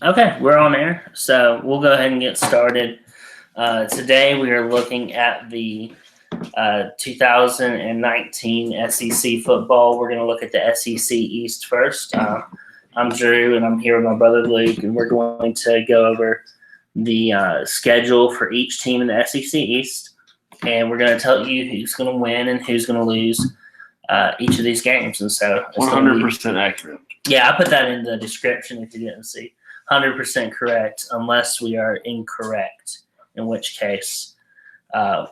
Okay, we're on air, so we'll go ahead and get started. Today we are looking at the 2019 SEC football. We're going to look at the SEC East first. I'm Drew, and I'm here with my brother Luke, and we're going to go over the schedule for each team in the SEC East, and we're going to tell you who's going to win and who's going to lose each of these games. And so, 100% accurate. Yeah, I put that in the description if you didn't see. 100% correct, unless we are incorrect, in which case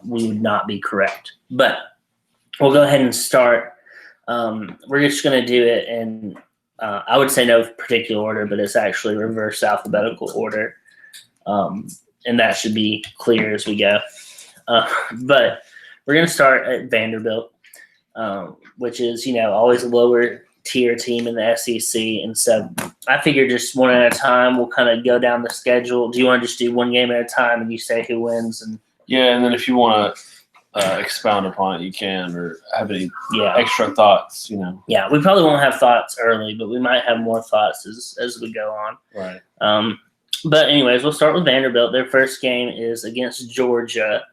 we would not be correct. But we'll go ahead and start. We're just going to do it in, I would say no particular order, but it's actually reverse alphabetical order. And that should be clear as we go. But we're going to start at Vanderbilt, which is, always a lower tier team in the SEC. And so I figure just one at a time, we'll kind of go down the schedule. Do you want to just do one game at a time and you say who wins? And then if you want to expound upon it, you can, or have any extra thoughts, Yeah, we probably won't have thoughts early, but we might have more thoughts as we go on. Right. But anyways, we'll start with Vanderbilt. Their first game is against Georgia,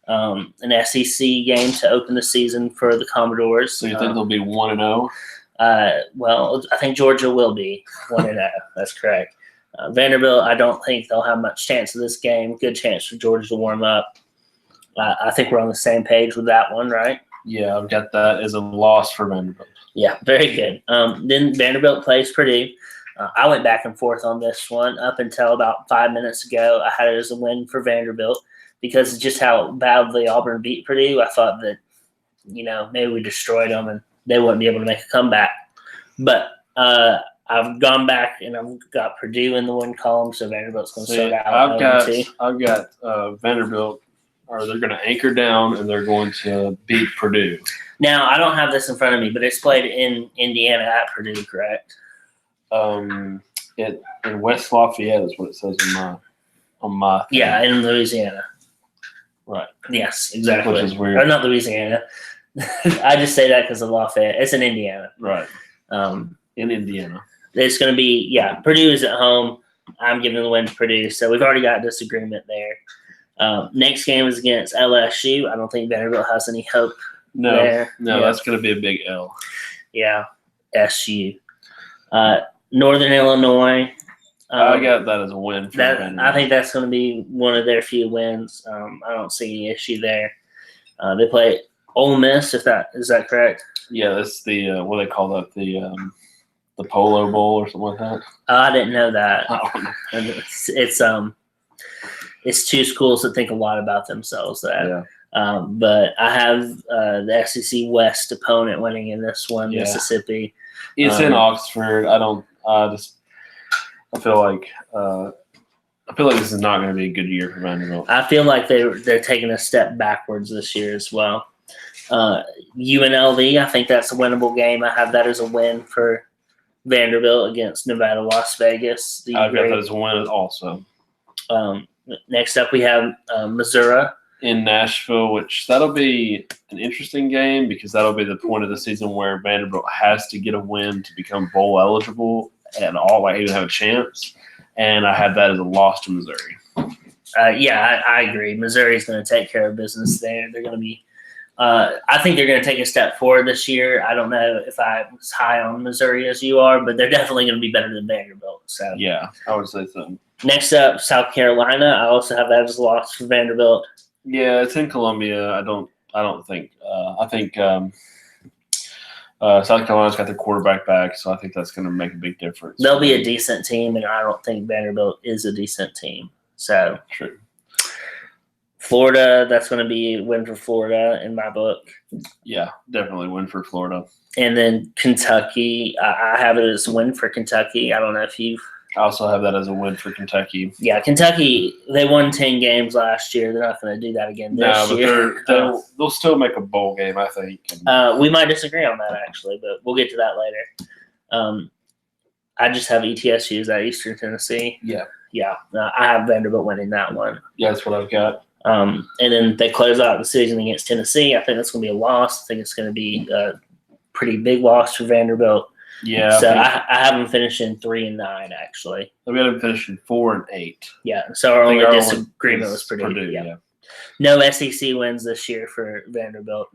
an SEC game to open the season for the Commodores. So you think they'll be 1-0? Well, I think Georgia will be 1-0. That's correct. Vanderbilt, I don't think they'll have much chance of this game. Good chance for Georgia to warm up. I think we're on the same page with that one, right? Yeah, I've got that as a loss for Vanderbilt. Yeah, very good. Then Vanderbilt plays Purdue. I went back and forth on this one up until about 5 minutes ago. I had it as a win for Vanderbilt because of just how badly Auburn beat Purdue. I thought that, maybe we destroyed them and they wouldn't be able to make a comeback. But I've gone back and I've got Purdue in the win column, so Vanderbilt's going to start out. I've got Vanderbilt, or they're going to anchor down and they're going to beat Purdue. Now, I don't have this in front of me, but it's played in Indiana at Purdue, correct? In West Lafayette is what it says on my thing. Yeah, in Louisiana. Right. Yes, exactly. Which is weird. Or not Louisiana. I just say that because of Lafayette. It's in Indiana. Right. In Indiana. It's going to be, Purdue is at home. I'm giving the win to Purdue, so we've already got disagreement there. Next game is against LSU. I don't think Vanderbilt has any hope there. No, that's going to be a big L. Yeah, SU. Northern Illinois. I got that as a win for Vanderbilt. I think that's going to be one of their few wins. I don't see any issue there. They play Ole Miss, is that correct? Yeah, that's the what do they call that, the Polo Bowl or something like that. I didn't know that. Oh. It's two schools that think a lot about themselves. Yeah. But I have the SEC West opponent winning in this one, Mississippi. It's in Oxford. I feel like this is not going to be a good year for Vanderbilt. I feel like they're taking a step backwards this year as well. UNLV, I think that's a winnable game. I have that as a win for Vanderbilt against Nevada, Las Vegas. I've got that as a win also. Next up, we have Missouri. In Nashville, which that'll be an interesting game because that'll be the point of the season where Vanderbilt has to get a win to become bowl eligible and even have a chance. And I had that as a loss to Missouri. I agree. Missouri's going to take care of business there. They're going to be I think they're going to take a step forward this year. I don't know if I'm as high on Missouri as you are, but they're definitely going to be better than Vanderbilt. So yeah, I would say so. Next up, South Carolina. I also have that as a loss for Vanderbilt. Yeah, it's in Columbia. I don't think. I think South Carolina's got their quarterback back, so I think that's going to make a big difference. They'll be a decent team, and I don't think Vanderbilt is a decent team. So true. Florida, that's going to be a win for Florida in my book. Yeah, definitely win for Florida. And then Kentucky, I have it as a win for Kentucky. I don't know if you've – I also have that as a win for Kentucky. Yeah, Kentucky, they won 10 games last year. They're not going to do that again this year. They'll still make a bowl game, I think. We might disagree on that, actually, but we'll get to that later. I just have ETSU. Is that Eastern Tennessee? Yeah. Yeah, I have Vanderbilt winning that one. Yeah, that's what I've got. And then they close out the season against Tennessee. I think that's going to be a loss. I think it's going to be a pretty big loss for Vanderbilt. Yeah. So think I have them finishing 3-9 actually. we had them finishing 4-8. Yeah. So our I think only our disagreement is was Purdue. Yeah. Yeah. No SEC wins this year for Vanderbilt.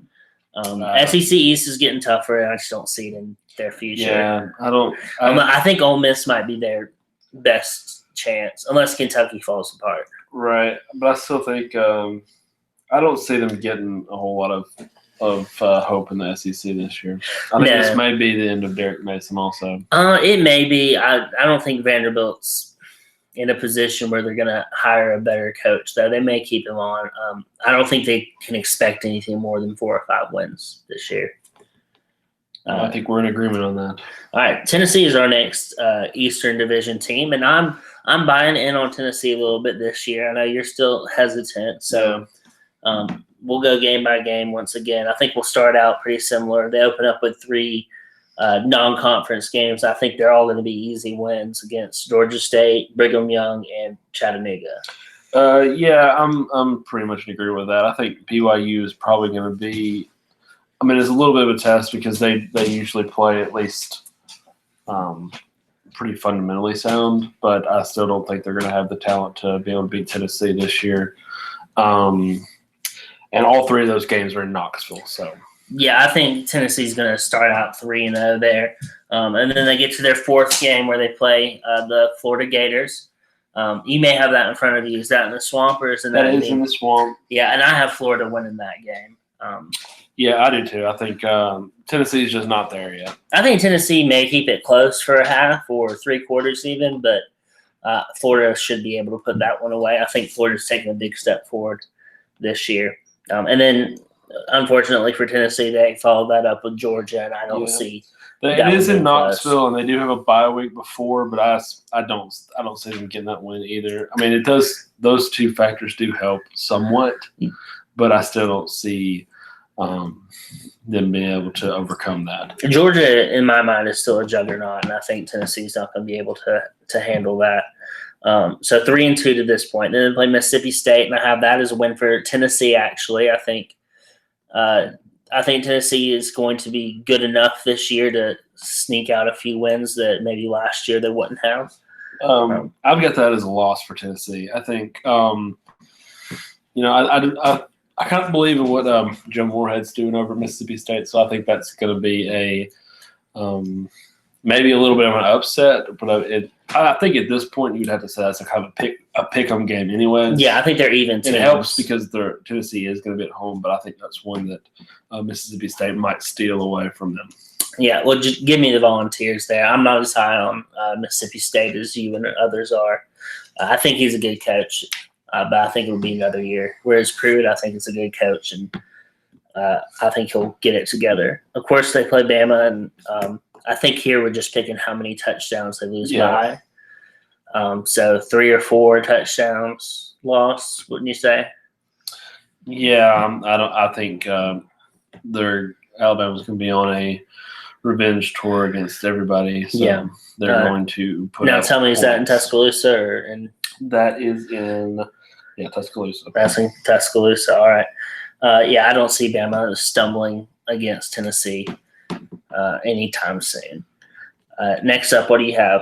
SEC East is getting tougher, and I just don't see it in their future. Yeah. I don't. I think Ole Miss might be their best chance, unless Kentucky falls apart. Right, but I still think I don't see them getting a whole lot of hope in the SEC this year. I think this may be the end of Derek Mason also. It may be. I don't think Vanderbilt's in a position where they're going to hire a better coach, though. They may keep him on. I don't think they can expect anything more than 4 or 5 wins this year. I think we're in agreement on that. All right, Tennessee is our next Eastern Division team, and I'm buying in on Tennessee a little bit this year. I know you're still hesitant, so we'll go game by game once again. I think we'll start out pretty similar. They open up with 3 non-conference games. I think they're all going to be easy wins against Georgia State, Brigham Young, and Chattanooga. Yeah, I'm pretty much in agreement with that. I think BYU is probably going to be. I mean, it's a little bit of a test because they usually play at least pretty fundamentally sound, but I still don't think they're going to have the talent to be able to beat Tennessee this year. And all 3 of those games are in Knoxville, so. Yeah, I think Tennessee's going to start out 3-0 there. And then they get to their 4th game where they play the Florida Gators. You may have that in front of you. Is that in the Swamp or is it that is in the Swamp? Yeah, and I have Florida winning that game. Yeah, I do too. I think Tennessee's just not there yet. I think Tennessee may keep it close for a half or 3 quarters even, but Florida should be able to put that one away. I think Florida's taking a big step forward this year. And then, unfortunately for Tennessee, they followed that up with Georgia, and I don't see. It is in Knoxville, and they do have a bye week before, but I don't see them getting that win either. I mean, it does; those 2 factors do help somewhat, but I still don't see them being able to overcome that. Georgia, in my mind, is still a juggernaut, and I think Tennessee's not going to be able to handle that. So 3-2 to this point. Then they play Mississippi State, and I have that as a win for Tennessee. Actually, I think Tennessee is going to be good enough this year to sneak out a few wins that maybe last year they wouldn't have. I've got that as a loss for Tennessee. I think I kind of believe in what Joe Moorhead's doing over at Mississippi State, so I think that's going to be a maybe a little bit of an upset. But I think at this point you'd have to say that's a kind of a pick-em game anyway. Yeah, I think they're even. It helps because Tennessee is going to be at home, but I think that's one that Mississippi State might steal away from them. Yeah, well, just give me the Volunteers there. I'm not as high on Mississippi State as you and others are. I think he's a good coach. But I think it'll be another year. Whereas Pruitt, I think is a good coach, and I think he'll get it together. Of course, they play Bama, and I think here we're just picking how many touchdowns they lose by. So 3 or 4 touchdowns lost, wouldn't you say? Yeah, I think Alabama's going to be on a revenge tour against everybody. So they're going to put. Now, tell me, is that in Tuscaloosa or in? That is in. Yeah, Tuscaloosa. That's in Tuscaloosa. All right. I don't see Bama stumbling against Tennessee anytime soon. Next up, what do you have?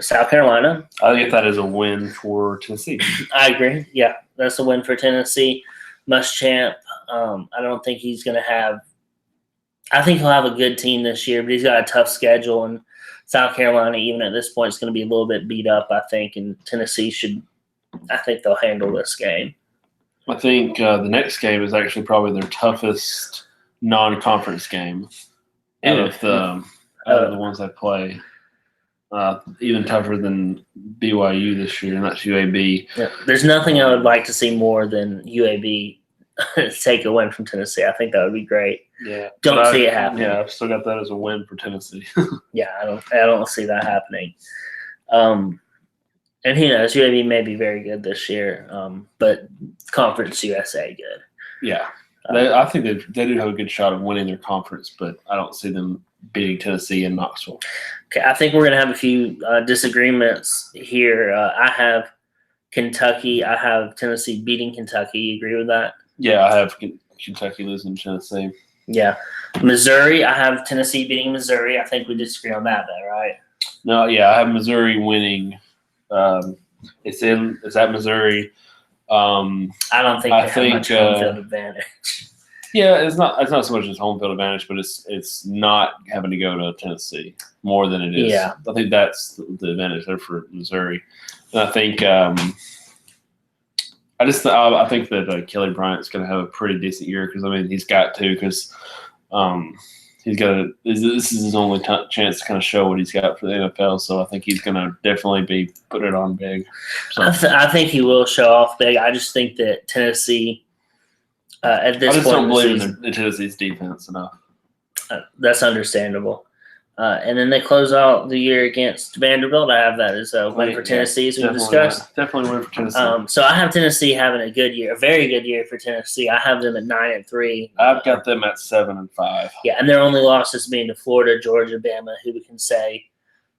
South Carolina. I think that is a win for Tennessee. I agree. Yeah, that's a win for Tennessee. Muschamp. I don't think he's going to have – I think he'll have a good team this year, but he's got a tough schedule. And South Carolina, even at this point, is going to be a little bit beat up, I think. And Tennessee should – I think they'll handle this game. I think the next game is actually probably their toughest non-conference game out of the ones they play. Even tougher than BYU this year, and that's UAB. Yeah. There's nothing I would like to see more than UAB take a win from Tennessee. I think that would be great. Yeah, don't see it happening. Yeah, I've still got that as a win for Tennessee. Yeah, I don't see that happening. And who knows, UAB may be very good this year, but Conference USA good. Yeah, I think they do have a good shot of winning their conference, but I don't see them beating Tennessee in Knoxville. Okay, I think we're going to have a few disagreements here. I have Kentucky. I have Tennessee beating Kentucky. You agree with that? Yeah, I have Kentucky losing to Tennessee. Yeah. Missouri, I have Tennessee beating Missouri. I think we disagree on that, though, right? No, yeah, I have Missouri winning. It's at Missouri. I don't think I they have much think, home field advantage. Yeah, it's not so much as home field advantage, but it's not having to go to Tennessee more than it is. Yeah. I think that's the advantage there for Missouri, and I think I think that Kelly Bryant's going to have a pretty decent year because he's got to because he's got to. This is his only chance to kind of show what he's got for the NFL. So I think he's going to definitely be putting it on big. So I think he will show off big. I just think that Tennessee. At this I just point don't in the believe season, in Tennessee's defense enough. That's understandable. And then they close out the year against Vanderbilt. I have that as a win for Tennessee, as we discussed. Definitely win for Tennessee. So I have Tennessee having a good year, a very good year for Tennessee. I have them at 9-3. I've got them at 7-5. Yeah, and their only losses being to Florida, Georgia, Bama, who we can say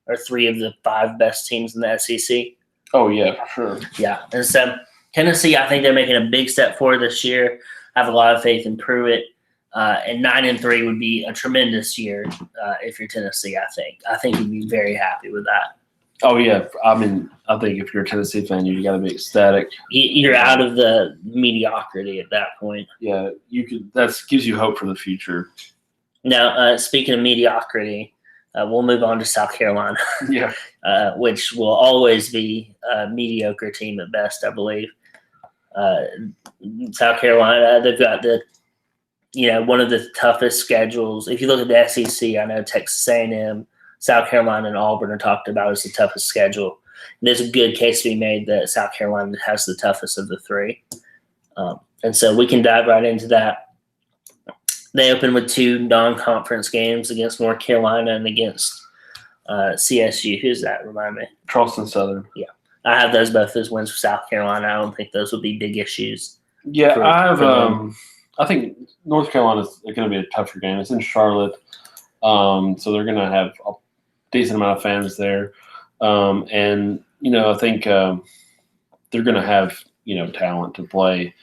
are 3 of the 5 best teams in the SEC. Oh yeah, for sure. Yeah, and so Tennessee, I think they're making a big step forward this year. I have a lot of faith in Pruitt. And 9-3 would be a tremendous year if you're Tennessee. I think you'd be very happy with that. Oh yeah, I think if you're a Tennessee fan, you got to be ecstatic. You're out of the mediocrity at that point. Yeah, you could. That gives you hope for the future. Now, speaking of mediocrity, we'll move on to South Carolina. Yeah, which will always be a mediocre team at best, I believe. South Carolina, they've got one of the toughest schedules. If you look at the SEC, I know Texas A&M, South Carolina, and Auburn are talked about as the toughest schedule. And there's a good case to be made that South Carolina has the toughest of the 3. And so we can dive right into that. They open with 2 non-conference games against North Carolina and against CSU. Who's that? Remind me. Charleston Southern. Yeah. I have those both as wins for South Carolina. I don't think those will be big issues. Yeah, I think North Carolina's going to be a tougher game. It's in Charlotte, so they're going to have a decent amount of fans there, and I think they're going to have talent to play.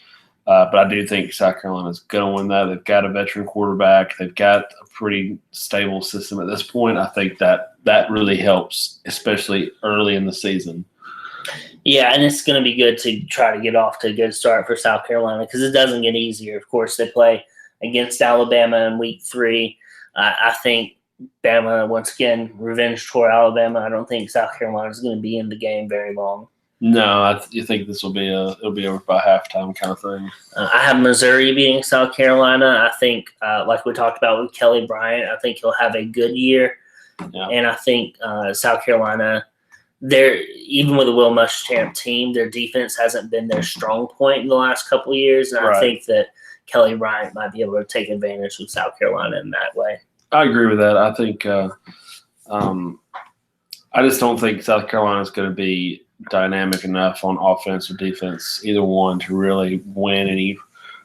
But I do think South Carolina's going to win that. They've got a veteran quarterback. They've got a pretty stable system at this point. I think that really helps, especially early in the season. Yeah, and it's going to be good to try to get off to a good start for South Carolina because it doesn't get easier. Of course, they play against Alabama in week 3. I think Bama, once again, revenge tour Alabama. I don't think South Carolina is going to be in the game very long. No, you think this will be it'll be over by halftime kind of thing. I have Missouri beating South Carolina. I think, like we talked about with Kelly Bryant, I think he'll have a good year. Yeah. And I think South Carolina – even with a Will Muschamp team, their defense hasn't been their strong point in the last couple of years, and I think that Kelly Bryant might be able to take advantage of South Carolina in that way. I agree with that. I think I just don't think South Carolina is going to be dynamic enough on offense or defense, either one, to really win any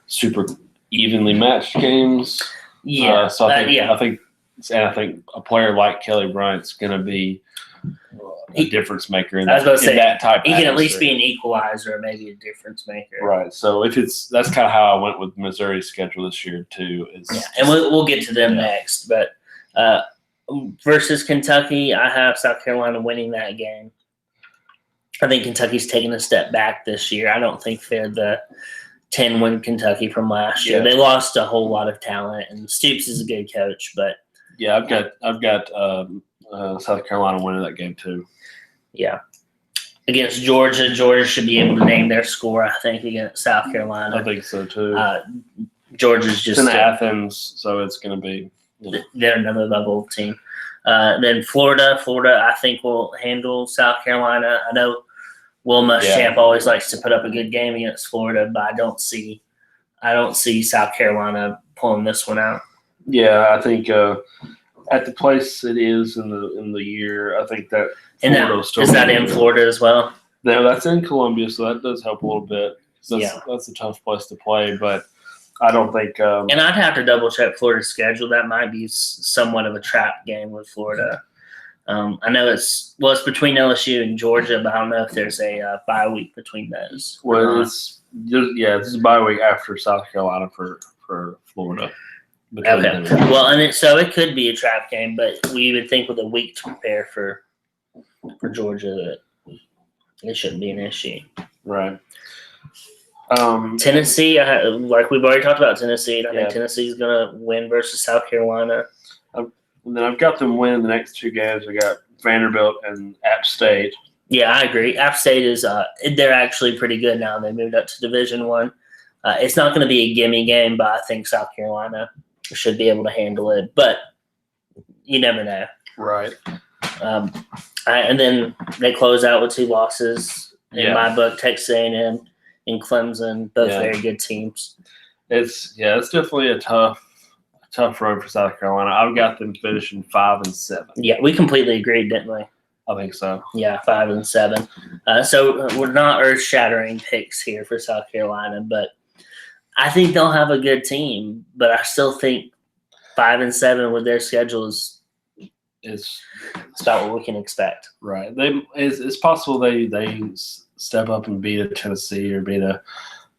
super evenly matched games. Yeah, so I think a player like Kelly Bryant's going to be a difference maker in that type. He can at least be an equalizer, maybe a difference maker. Right. So that's kind of how I went with Missouri's schedule this year too. And we'll get to them next. But versus Kentucky, I have South Carolina winning that game. I think Kentucky's taking a step back this year. I don't think they're the 10-win Kentucky from last year. They lost a whole lot of talent, and Stoops is a good coach, but yeah, I've got South Carolina winning that game too. Yeah. Against Georgia, Georgia should be able to name their score, I think, against South Carolina. I think so too. Georgia's just in Athens, so it's going to be. They're another level team. Then Florida, I think will handle South Carolina. I know Will Muschamp always likes to put up a good game against Florida, but I don't see South Carolina pulling this one out. Yeah, I think at the place it is in the year, I think that is that in Florida as well? No, that's in Columbia, so that does help a little bit. That's a tough place to play, but I don't think. And I'd have to double check Florida's schedule. That might be somewhat of a trap game with Florida. I know it's between LSU and Georgia, but I don't know if there's a bye week between those. Well, this is a bye week after South Carolina for Florida. between Okay. them. Well, and so it could be a trap game, but we would think with a week to prepare for Georgia that it shouldn't be an issue. Right. Tennessee, like we've already talked about Tennessee. I Yeah. think Tennessee's going to win versus South Carolina. And then I've got them winning the next two games. I got Vanderbilt and App State. Yeah, I agree. App State is they're actually pretty good now. They moved up to Division One. It's not going to be a gimme game, but I think South Carolina should be able to handle it. But you never know. Right. And then they close out with 2 losses in my book: Texas A&M and Clemson, both very good teams. It's definitely a tough road for South Carolina. I've got them finishing 5-7. Yeah, we completely agreed, didn't we? I think so. Yeah, 5-7. So we're not earth-shattering picks here for South Carolina, but I think they'll have a good team. But I still think 5-7 with their schedule is about what we can expect. Right. It's possible they step up and beat a Tennessee or beat a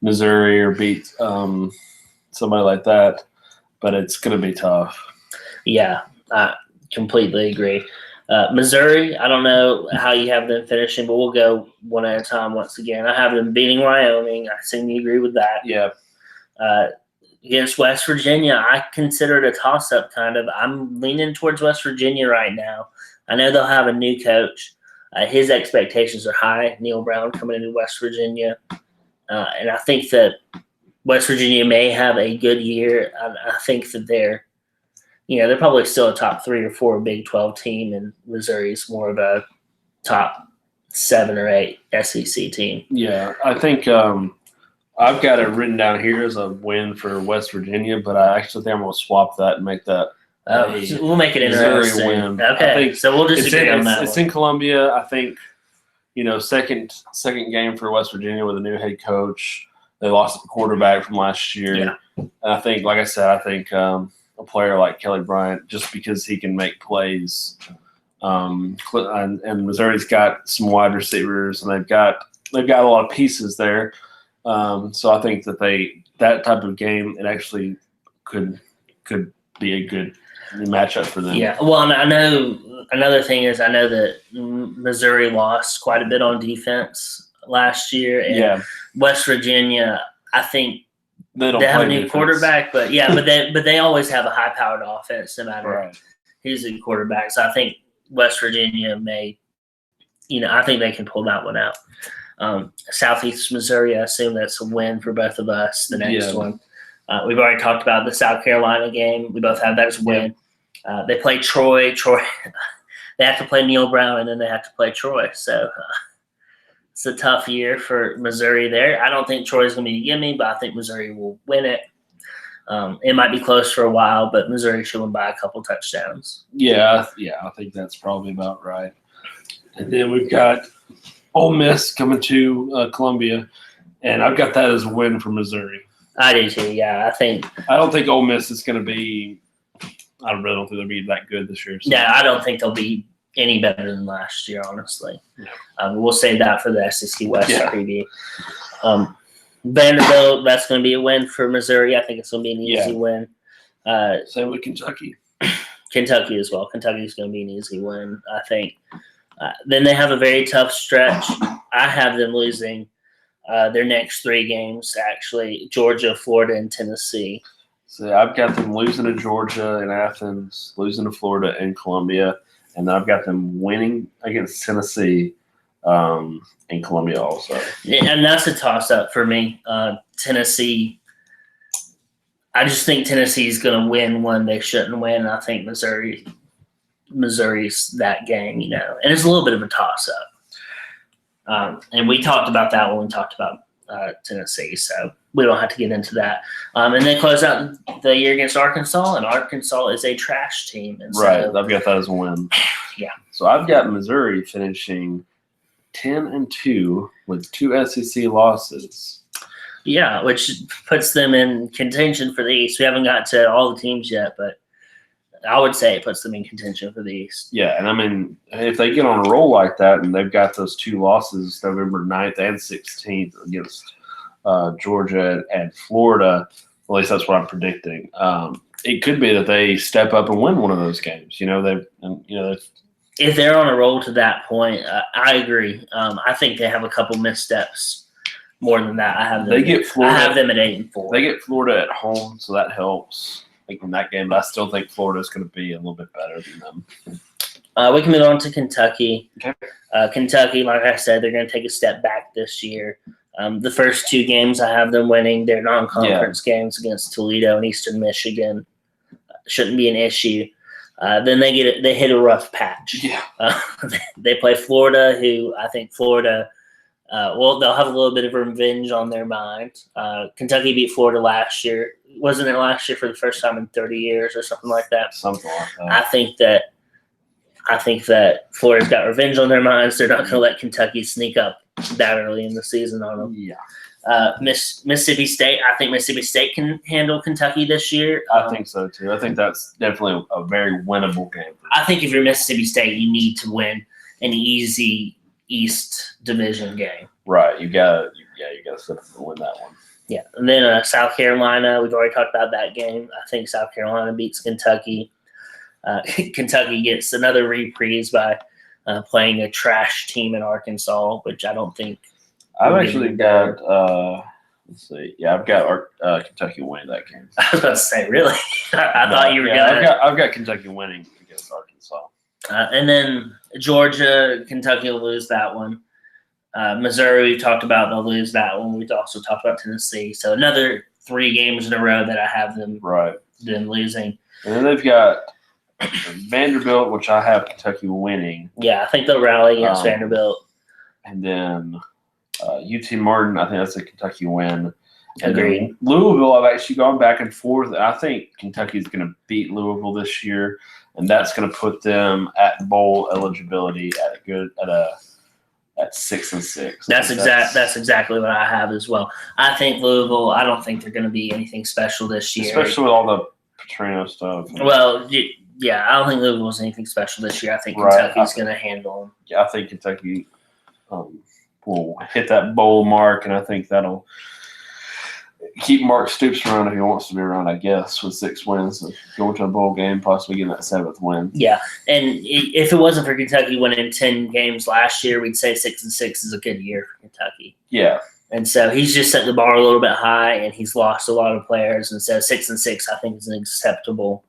Missouri or beat somebody like that, but it's going to be tough. Yeah, I completely agree. Missouri, I don't know how you have them finishing, but we'll go one at a time once again. I have them beating Wyoming. I seem to agree with that. Yeah. Against West Virginia, I consider it a toss-up kind of. I'm leaning towards West Virginia right now. I know they'll have a new coach. His expectations are high. Neil Brown coming into West Virginia. And I think that West Virginia may have a good year. I think that they're probably still a top 3 or 4 Big 12 team, and Missouri's more of a top 7 or 8 SEC team. Yeah, I think I've got it written down here as a win for West Virginia, but I actually think I'm going to swap that and make that we'll make it Missouri interesting. win. Okay, I think so we'll disagree on that. It's one. in Columbia. I think, second game for West Virginia with a new head coach. They lost a quarterback from last year. Yeah. And I think, like I said, a player like Kelly Bryant, just because he can make plays, and Missouri's got some wide receivers, and they've got a lot of pieces there. So I think that type of game, it actually could be a good matchup for them. Yeah, well, and I know another thing is I know that Missouri lost quite a bit on defense last year, and West Virginia, I think they have a new quarterback, but they always have a high-powered offense, no matter who's in quarterback. So I think West Virginia may, I think they can pull that one out. Southeast Missouri, I assume that's a win for both of us. The next one, we've already talked about the South Carolina game. We both have that as a win. They play Troy. They have to play Neil Brown, and then they have to play Troy. So it's a tough year for Missouri there. I don't think Troy's going to be a gimme, but I think Missouri will win it. It might be close for a while, but Missouri should win by a couple touchdowns. Yeah, I think that's probably about right. And then we've got Ole Miss coming to Columbia, and I've got that as a win for Missouri. I do too. Yeah, I don't think Ole Miss is going to be. I really don't think they'll be that good this year. So. Yeah, I don't think they'll be any better than last year, honestly. Yeah. We'll save that for the SEC West preview. Vanderbilt, that's going to be a win for Missouri. I think it's going to be an easy win. Same with Kentucky. Kentucky as well. Kentucky's going to be an easy win, I think. Then they have a very tough stretch. I have them losing their next 3 games, actually: Georgia, Florida, and Tennessee. So I've got them losing to Georgia and Athens, losing to Florida and Columbia, and then I've got them winning against Tennessee and Columbia also. And that's a toss-up for me. Tennessee, I just think Tennessee's going to win one they shouldn't win. I think Missouri's that game, and it's a little bit of a toss-up. And we talked about that when we talked about Tennessee, so we don't have to get into that. And then close out the year against Arkansas, and Arkansas is a trash team. And right, I've got that as a win. Yeah. So I've got Missouri finishing 10-2 with 2 SEC losses. Yeah, which puts them in contention for the East. We haven't got to all the teams yet, but I would say it puts them in contention for the East. Yeah, and I mean, if they get on a roll like that and they've got those 2 losses November 9th and 16th against Georgia and Florida, At least that's what I'm predicting. It could be that they step up and win one of those games. If they're on a roll to that point, I agree. I think they have a couple missteps. More than that, I have them. They get Florida. I have them at 8-4. They get Florida at home, so that helps. In that game, but I still think Florida is going to be a little bit better than them. We can move on to Kentucky. Okay. Kentucky, like I said, they're going to take a step back this year. The first 2 games I have them winning. They're non-conference games against Toledo and Eastern Michigan. Shouldn't be an issue. Then they hit a rough patch. Yeah. They play Florida, who I think Florida. They'll have a little bit of revenge on their mind. Kentucky beat Florida last year. Wasn't it last year for the first time in 30 years or something like that? Something like that. I think that Florida's got revenge on their minds. They're not going to let Kentucky sneak up that early in the season on them. Yeah. Mississippi State. I think Mississippi State can handle Kentucky this year. I think so too. I think that's definitely a very winnable game. I think if you're Mississippi State, you need to win an easy East Division game. Right. You gotta set up to win that one. Yeah. And then South Carolina, we've already talked about that game. I think South Carolina beats Kentucky. Kentucky gets another reprise by playing a trash team in Arkansas, which I don't think. I've actually got let's see. Yeah, I've got Kentucky winning that game. I was about to say, really? I thought you were gonna. I've got Kentucky winning against Arkansas. And then Georgia, Kentucky will lose that one. Missouri, we talked about, they'll lose that one. We also talked about Tennessee. So another 3 games in a row that I have them losing. And then they've got Vanderbilt, which I have Kentucky winning. Yeah, I think they'll rally against Vanderbilt. And then UT Martin, I think that's a Kentucky win. And Agreed. Louisville, I've actually gone back and forth. I think Kentucky's going to beat Louisville this year, and that's going to put them at bowl eligibility at 6-6. That's exactly what I have as well. I think Louisville. I don't think they're going to be anything special this year, especially with all the Petrino stuff. Well, yeah, I don't think Louisville's anything special this year. I think Kentucky's going to handle them. Yeah, I think Kentucky will hit that bowl mark, and I think that'll keep Mark Stoops around if he wants to be around, I guess, with 6 wins. So going to a bowl game, possibly getting that 7th win. Yeah, and if it wasn't for Kentucky winning 10 games last year, we'd say 6-6 is a good year for Kentucky. Yeah. And so he's just set the bar a little bit high, and he's lost a lot of players. And so 6-6, I think, is an acceptable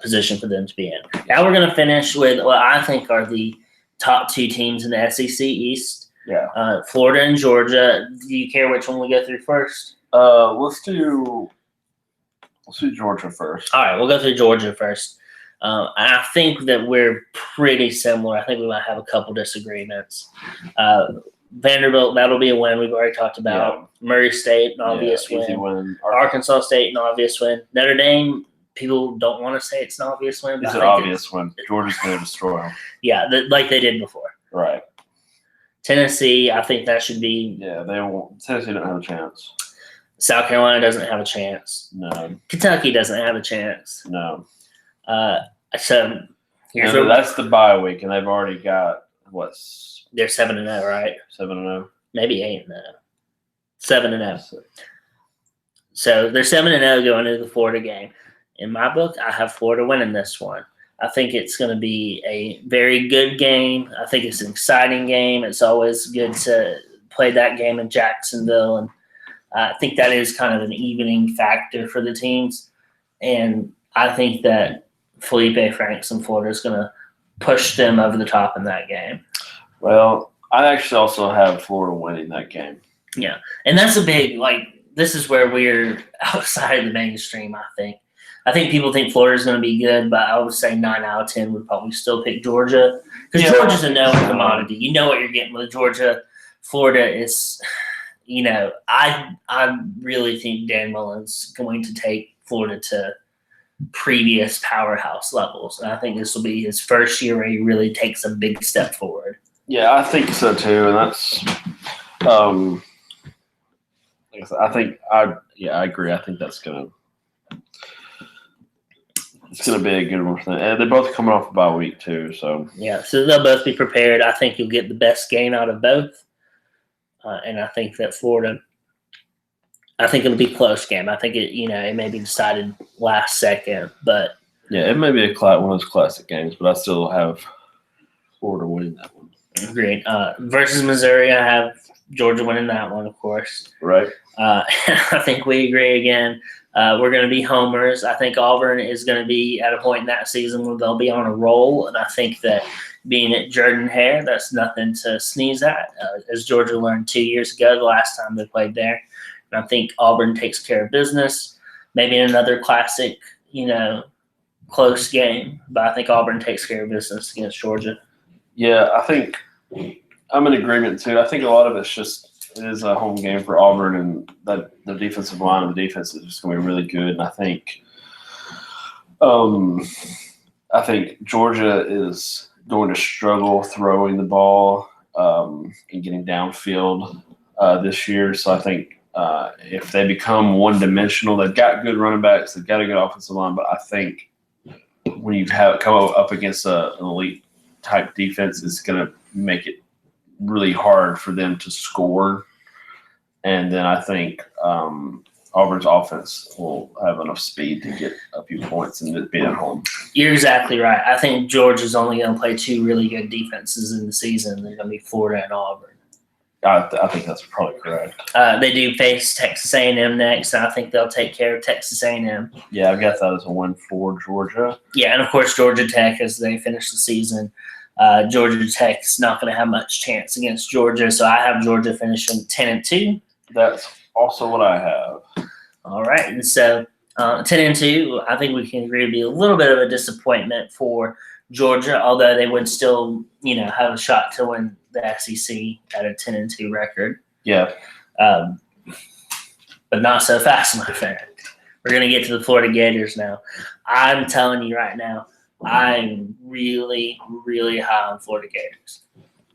position for them to be in. Now we're going to finish with what I think are the top 2 teams in the SEC East. Yeah. Florida and Georgia. Do you care which one we go through first? Let's do Georgia first. All right, we'll go through Georgia first. I think that we're pretty similar. I think we might have a couple disagreements. Vanderbilt, that'll be a win. We've already talked about. Yeah. Murray State, an obvious win. Arkansas State, an obvious win. Notre Dame, people don't want to say it's an obvious win. It's an obvious win. Georgia's going to destroy them. Yeah, like they did before. Right. Tennessee, I think that should be. Yeah, they won't. Tennessee don't have a chance. South Carolina doesn't have a chance. No. Kentucky doesn't have a chance. No. So here's that's the bye week, and they've already got what's. They're 7-0, right? 7-0. Maybe 8-0. 7-0. So they're 7-0 going into the Florida game. In my book, I have Florida winning this one. I think it's going to be a very good game. I think it's an exciting game. It's always good to play that game in Jacksonville, and I think that is kind of an evening factor for the teams. And I think that Felipe Franks in Florida is going to push them over the top in that game. Well, I actually also have Florida winning that game. Yeah, and that's a big, this is where we're outside of the mainstream, I think. I think people think Florida's going to be good, but I would say 9 out of 10 would probably still pick Georgia. Because Georgia's a known commodity. You know what you're getting with Georgia. Florida is, I really think Dan Mullen's going to take Florida to previous powerhouse levels. And I think this will be his first year where he really takes a big step forward. Yeah, I think so too. And that's I agree. I think that's it's gonna be a good one for them. And they're both coming off a bye week too, so yeah. So they'll both be prepared. I think you'll get the best game out of both, and I think that Florida I think it'll be a close game. I think it may be decided last second, but Yeah, it may be one of those classic games, but I still have Florida winning that one. agreed. Versus Missouri, I have Georgia winning that one, of course. Right. I think we agree again. We're going to be homers. I think Auburn is going to be at a point in that season where they'll be on a roll, and I think that being at Jordan-Hare, that's nothing to sneeze at. As Georgia learned 2 years ago, the last time they played there. And I think Auburn takes care of business. Maybe in another classic, close game, but I think Auburn takes care of business against Georgia. Yeah, I think I'm in agreement too. I think a lot of it is a home game for Auburn, and that the defensive line of the defense is just going to be really good. And I think Georgia is going to struggle throwing the ball and getting downfield this year. So I think if they become one-dimensional, they've got good running backs, they've got a good offensive line, but I think when you come up against an elite type defense, it's going to make it really hard for them to score. And then I think Auburn's offense will have enough speed to get a few points and be at home. You're exactly right. I think Georgia's only going to play two really good defenses in the season. They're going to be Florida and Auburn. I think that's probably correct. They do face Texas A&M next, and I think they'll take care of Texas A&M. Yeah, I've got that as a win for Georgia. Yeah, and of course Georgia Tech as they finish the season. Georgia Tech's not going to have much chance against Georgia, so I have Georgia finishing 10-2. That's also what I have. All right, and so 10-2, I think we can agree to be a little bit of a disappointment for Georgia, although they would still, have a shot to win the SEC at a 10-2 record. Yeah. But not so fast, my friend. We're going to get to the Florida Gators now. I'm telling you right now, I'm really, really high on Florida Gators.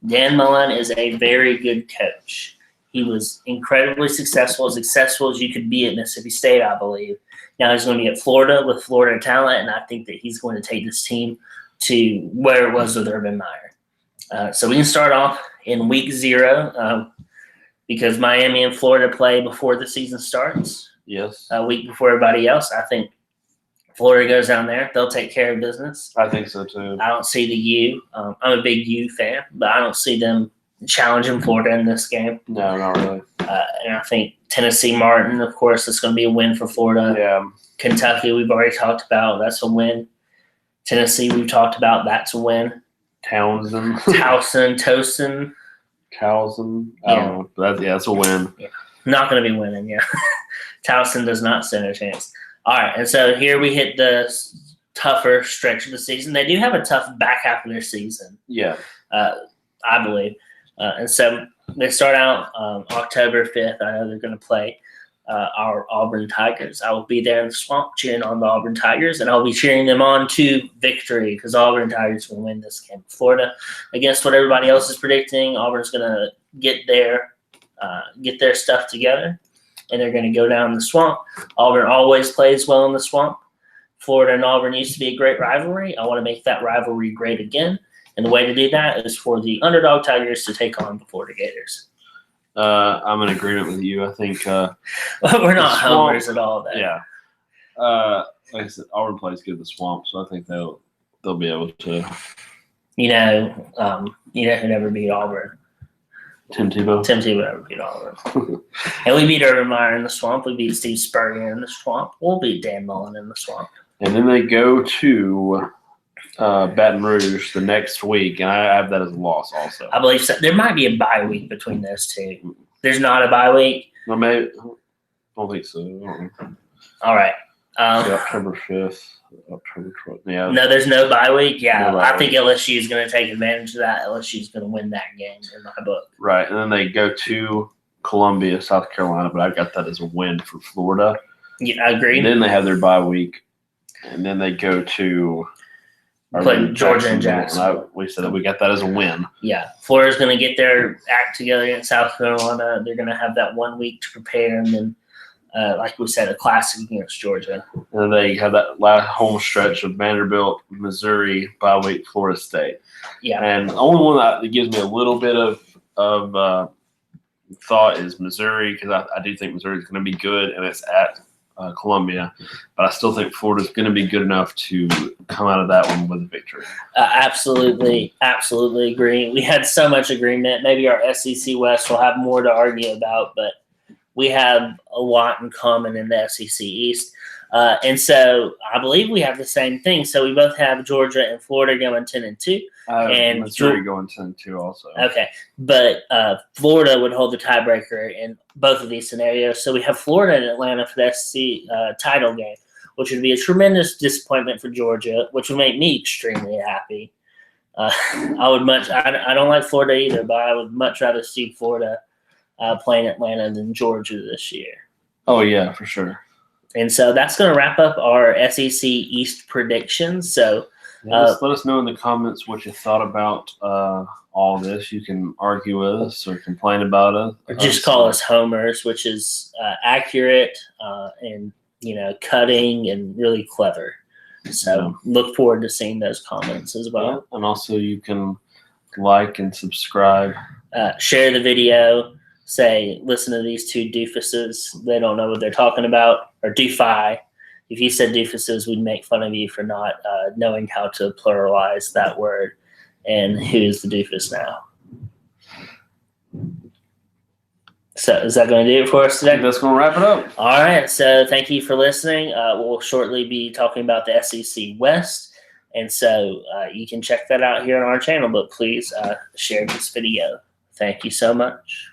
Dan Mullen is a very good coach. He was incredibly successful as you could be at Mississippi State, I believe. Now he's going to be at Florida with Florida talent, and I think that he's going to take this team to where it was with Urban Meyer. So we can start off in week 0 because Miami and Florida play before the season starts. Yes. A week before everybody else. I think Florida goes down there. They'll take care of business. I think so too. I don't see the U. I'm a big U fan, but I don't see them challenging Florida in this game. No, not really. And I think Tennessee Martin, of course, it's going to be a win for Florida. Yeah. Kentucky, we've already talked about. That's a win. Tennessee, we've talked about. That's a win. Towson. Tosin. Towson. I don't know. But that's a win. Yeah. Not going to be winning, yeah. Towson does not stand a chance. All right, and so here we hit the tougher stretch of the season. They do have a tough back half of their season. Yeah. I believe. And so they start out October 5th. I know they're going to play our Auburn Tigers. I will be there in the swamp cheering on the Auburn Tigers, and I'll be cheering them on to victory because Auburn Tigers will win this game. Florida, against what everybody else is predicting, Auburn's going to get their stuff together, and they're going to go down the swamp. Auburn always plays well in the swamp. Florida and Auburn used to be a great rivalry. I want to make that rivalry great again. And the way to do that is for the underdog Tigers to take on the Florida Gators. I'm in agreement with you. I think we're not homers at all, though. Yeah. Like I said, Auburn plays good in the swamp, so I think they'll be able to. Who never beat Auburn? Tim Tebow. Tim Tebow never beat Auburn. And we beat Urban Meyer in the swamp. We beat Steve Spurrier in the swamp. We'll beat Dan Mullen in the swamp. And then they go to Baton Rouge the next week, and I have that as a loss also. I believe so. There might be a bye week between those two. There's not a bye week? No, maybe. I don't think so. I don't know. All right. October 5th, October 12th. Yeah. No, there's no bye week? Yeah, No bye I think LSU is going to take advantage of that. LSU is going to win that game in my book. Right, and then they go to Columbia, South Carolina, but I got that as a win for Florida. Yeah, I agree. And then they have their bye week, and then they go to Play Georgia and Jacksonville. We said that we got that as a win. Yeah, Florida's going to get their act together in South Carolina. They're going to have that 1 week to prepare, and then, like we said, a classic against Georgia. And then they have that last home stretch of Vanderbilt, Missouri, bye week, Florida State. Yeah. And the only one that gives me a little bit of thought is Missouri, because I do think Missouri is going to be good, and it's at Columbia. But I still think Florida is going to be good enough to come out of that one with a victory. Absolutely agree. We had so much agreement. Maybe our SEC West will have more to argue about, but we have a lot in common in the SEC East. And so I believe we have the same thing. So we both have Georgia and Florida going 10-2. And Missouri going 10-2 also. Okay, but Florida would hold the tiebreaker in both of these scenarios. So we have Florida and Atlanta for the SEC title game, which would be a tremendous disappointment for Georgia, which would make me extremely happy. I don't like Florida either, but I would much rather see Florida playing Atlanta than Georgia this year. Oh, yeah, for sure. And so that's going to wrap up our SEC East predictions. So let us know in the comments what you thought about all this. You can argue with us or complain about us. Or just call us homers, which is accurate and, cutting and really clever. So look forward to seeing those comments as well. Yeah, and also you can like and subscribe. Share the video. Say, listen to these two doofuses. They don't know what they're talking about. Or doofi. If you said doofuses, we'd make fun of you for not knowing how to pluralize that word. And who's the doofus now? So is that going to do it for us I think today? that's going to wrap it up. All right. So thank you for listening. We'll shortly be talking about the SEC West. And so you can check that out here on our channel. But please share this video. Thank you so much.